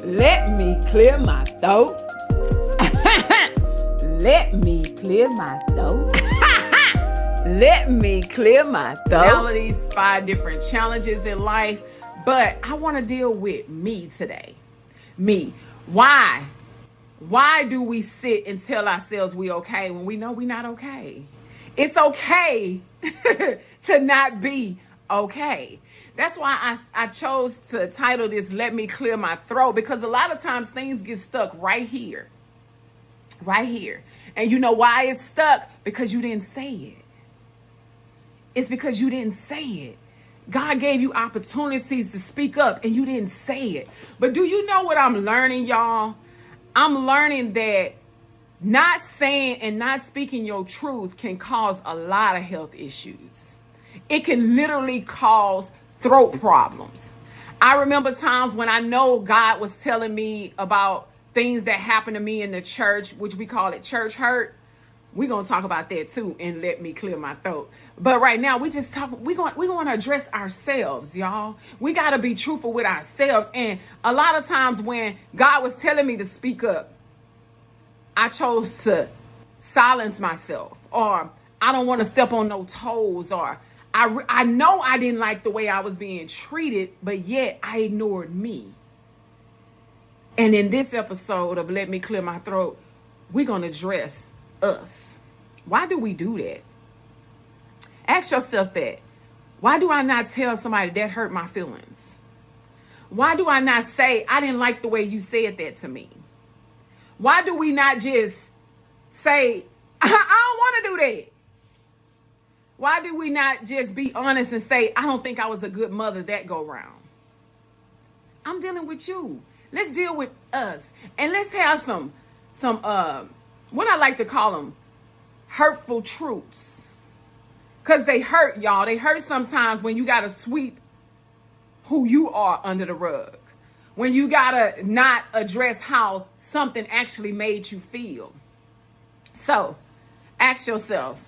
Let me clear my throat. Let me clear my throat. Let me clear my throat. Now these 5 different challenges in life, but I want to deal with me today. Me. Why? Why do we sit and tell ourselves we okay when we know we're not okay? It's okay to not be okay. That's why I chose to title this Let Me Clear My Throat, because a lot of times things get stuck right here. Right here. And you know why it's stuck? Because you didn't say it. It's because you didn't say it. God gave you opportunities to speak up and you didn't say it. But do you know what I'm learning, y'all? I'm learning that not saying and not speaking your truth can cause a lot of health issues. It can literally cause throat problems. I remember times when I know God was telling me about things that happened to me in the church, which we call it church hurt. We're going to talk about that too and let me clear my throat. But right now we going to address ourselves, y'all. We got to be truthful with ourselves. And a lot of times when God was telling me to speak up, I chose to silence myself, or I don't want to step on no toes, or I know I didn't like the way I was being treated, but yet I ignored me. And in this episode of Let Me Clear My Throat, we're going to address us. Why do we do that? Ask yourself that. Why do I not tell somebody that hurt my feelings? Why do I not say, I didn't like the way you said that to me? Why do we not just say, I don't want to do that? Why do we not just be honest and say, I don't think I was a good mother that go round? I'm dealing with you. Let's deal with us. And let's have some what I like to call them, hurtful truths. Because they hurt, y'all. They hurt sometimes when you got to sweep who you are under the rug. When you got to not address how something actually made you feel. So, ask yourself,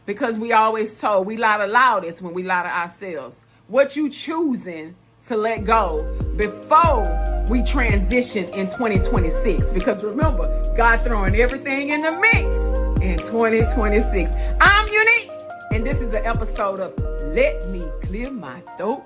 because we always told we lie the loudest when we lie to ourselves. What you choosing to let go before we transition in 2026? Because remember, God throwing everything in the mix in 2026. I'm Unique, and this is an episode of Let Me Clear My Throat.